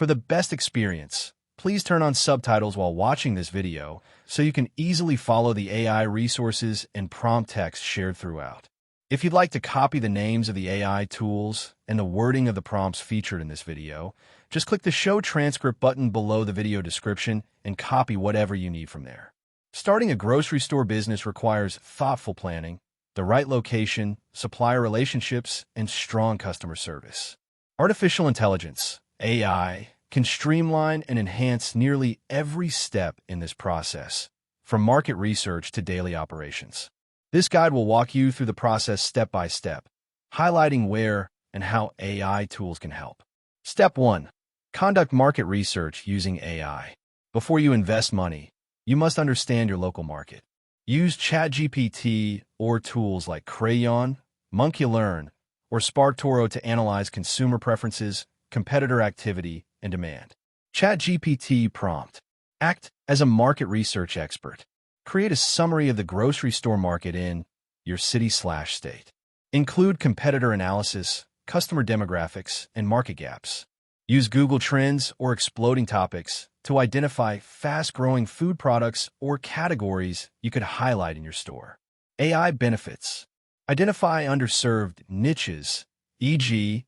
For the best experience, please turn on subtitles while watching this video so you can easily follow the AI resources and prompt text shared throughout. If you'd like to copy the names of the AI tools and the wording of the prompts featured in this video, just click the Show Transcript button below the video description and copy whatever you need from there. Starting a grocery store business requires thoughtful planning, the right location, supplier relationships, and strong customer service. Artificial intelligence, AI, can streamline and enhance nearly every step in this process, from market research to daily operations. This guide will walk you through the process step by step, highlighting where and how AI tools can help. Step 1. Conduct market research using AI. Before you invest money, you must understand your local market. Use ChatGPT or tools like Crayon, Monkey-Learn, or SparkToro to analyze consumer preferences, competitor activity, and demand. ChatGPT prompt. Act as a market research expert. Create a summary of the grocery store market in your city/state. Include competitor analysis, customer demographics, and market gaps. Use Google Trends or exploding topics to identify fast-growing food products or categories you could highlight in your store. AI benefits. Identify underserved niches, e.g.,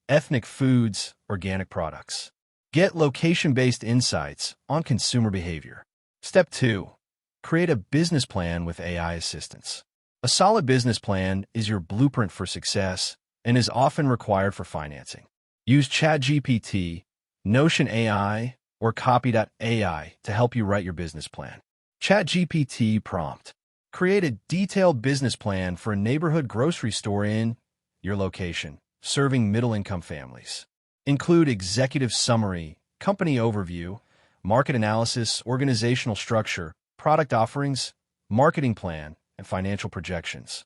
ethnic foods, organic products. Get location-based insights on consumer behavior. Step 2. Create a business plan with AI assistance. A solid business plan is your blueprint for success and is often required for financing. Use ChatGPT, Notion AI, or Copy.ai to help you write your business plan. ChatGPT prompt. Create a detailed business plan for a neighborhood grocery store in your location, serving middle-income families. Include executive summary, company overview, market analysis, organizational structure, product offerings, marketing plan, and financial projections.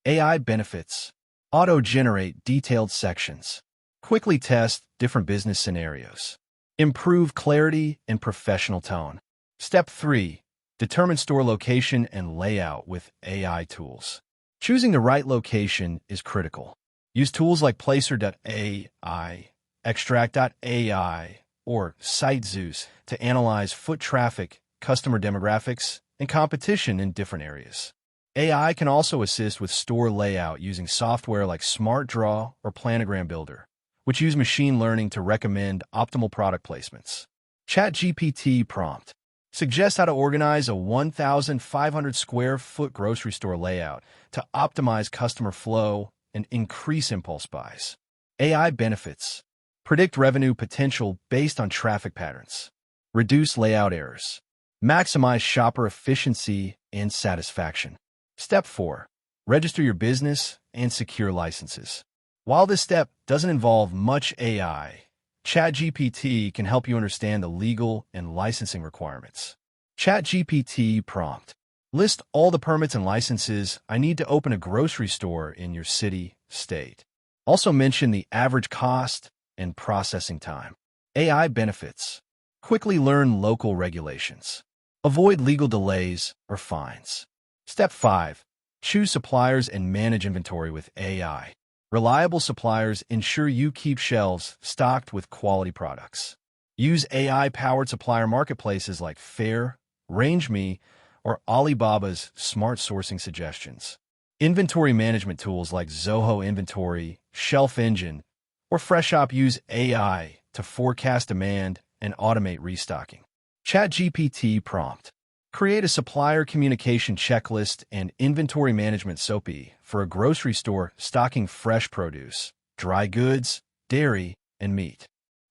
AI benefits. Auto-generate detailed sections. Quickly test different business scenarios. Improve clarity and professional tone. Step 3. Determine store location and layout with AI tools. Choosing the right location is critical. Use tools like Placer.ai, Extract.ai, or SiteZeus to analyze foot traffic, customer demographics, and competition in different areas. AI can also assist with store layout using software like SmartDraw or Planogram Builder, which use machine learning to recommend optimal product placements. ChatGPT prompt. Suggest how to organize a 1,500 square foot grocery store layout to optimize customer flow and increase impulse buys. AI benefits. Predict revenue potential based on traffic patterns. Reduce layout errors. Maximize shopper efficiency and satisfaction. Step 4. Register your business and secure licenses. While this step doesn't involve much AI, ChatGPT can help you understand the legal and licensing requirements. ChatGPT prompt. List all the permits and licenses I need to open a grocery store in your city, state. Also mention the average cost and processing time. AI benefits. Quickly learn local regulations. Avoid legal delays or fines. Step 5. Choose suppliers and manage inventory with AI. Reliable suppliers ensure you keep shelves stocked with quality products. Use AI-powered supplier marketplaces like Fair, RangeMe, or Alibaba's smart sourcing suggestions. Inventory management tools like Zoho Inventory, Shelf Engine, or FreshShop use AI to forecast demand and automate restocking. ChatGPT prompt. Create a supplier communication checklist and inventory management SOP for a grocery store stocking fresh produce, dry goods, dairy, and meat.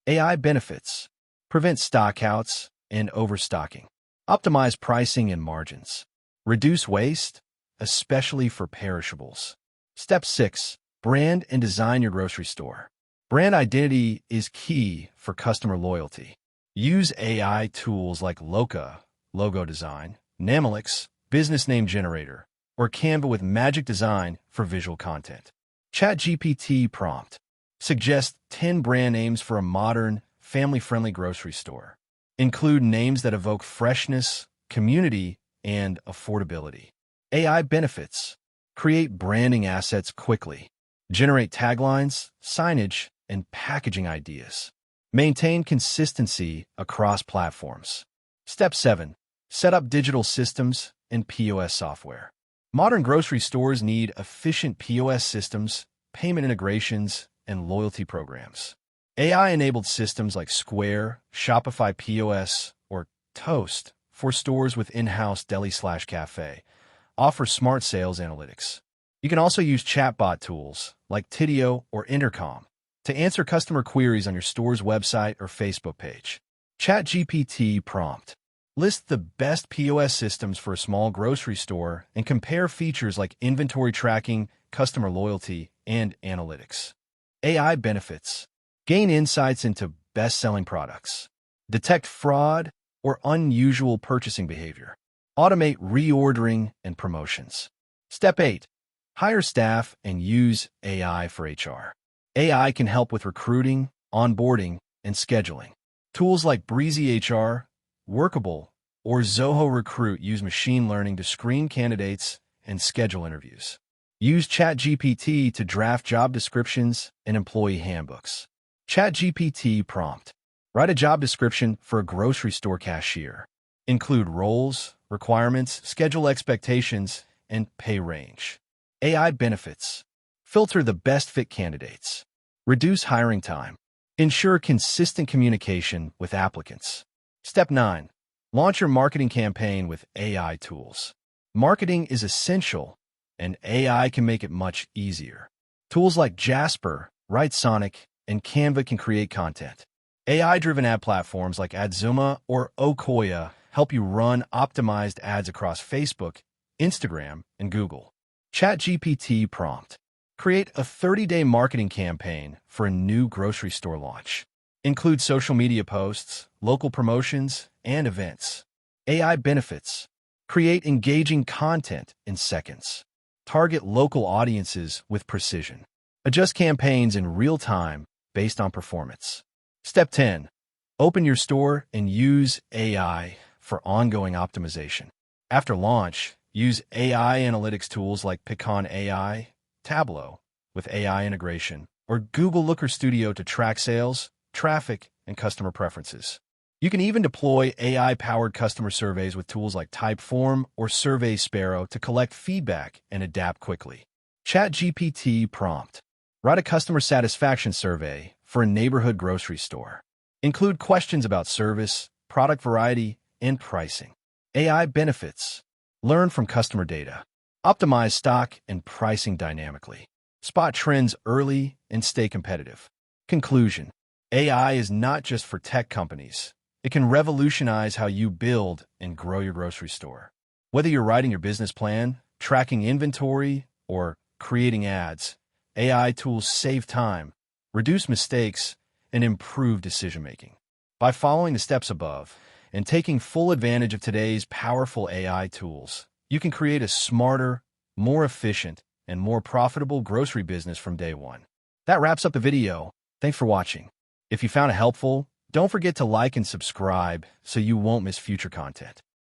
AI benefits. Prevent stockouts and overstocking. Optimize pricing and margins. Reduce waste, especially for perishables. Step 6. Brand and design your grocery store. Brand identity is key for customer loyalty. Use AI tools like Loca, logo design, Namalix, business name generator, or Canva with magic design for visual content. ChatGPT prompt. Suggest 10 brand names for a modern, family-friendly grocery store. Include names that evoke freshness, community, and affordability. AI benefits. Create branding assets quickly. Generate taglines, signage, and packaging ideas. Maintain consistency across platforms. Step 7. Set up digital systems and POS software. Modern grocery stores need efficient POS systems, payment integrations, and loyalty programs. AI-enabled systems like Square, Shopify POS, or Toast for stores with in-house deli/cafe offer smart sales analytics. You can also use chatbot tools like Tidio or Intercom to answer customer queries on your store's website or Facebook page. ChatGPT prompt. List the best POS systems for a small grocery store and compare features like inventory tracking, customer loyalty, and analytics. AI benefits. Gain insights into best-selling products. Detect fraud or unusual purchasing behavior. Automate reordering and promotions. Step 8. Hire staff and use AI for HR. AI can help with recruiting, onboarding, and scheduling. Tools like Breezy HR, Workable, or Zoho Recruit use machine learning to screen candidates and schedule interviews. Use ChatGPT to draft job descriptions and employee handbooks. ChatGPT prompt. Write a job description for a grocery store cashier. Include roles, requirements, schedule expectations, and pay range. AI benefits. Filter the best fit candidates. Reduce hiring time. Ensure consistent communication with applicants. Step 9. Launch your marketing campaign with AI tools. Marketing is essential, and AI can make it much easier. Tools like Jasper, WriteSonic, and Canva can create content. AI-driven ad platforms like Adzuma or Okoya help you run optimized ads across Facebook, Instagram, and Google. ChatGPT prompt. Create a 30-day marketing campaign for a new grocery store launch. Include social media posts, local promotions, and events. AI benefits. Create engaging content in seconds. Target local audiences with precision. Adjust campaigns in real time based on performance. Step 10. Open your store and use AI for ongoing optimization. After launch, use AI analytics tools like Pecan AI, Tableau with AI integration, or Google Looker Studio to track sales, traffic, and customer preferences. You can even deploy AI-powered customer surveys with tools like Typeform or Survey Sparrow to collect feedback and adapt quickly. ChatGPT prompt. Write a customer satisfaction survey for a neighborhood grocery store. Include questions about service, product variety, and pricing. AI benefits. Learn from customer data. Optimize stock and pricing dynamically. Spot trends early and stay competitive. Conclusion. AI is not just for tech companies. It can revolutionize how you build and grow your grocery store. Whether you're writing your business plan, tracking inventory, or creating ads, AI tools save time, reduce mistakes, and improve decision-making. By following the steps above and taking full advantage of today's powerful AI tools, you can create a smarter, more efficient, and more profitable grocery business from day one. That wraps up the video. Thanks for watching. If you found it helpful, don't forget to like and subscribe so you won't miss future content.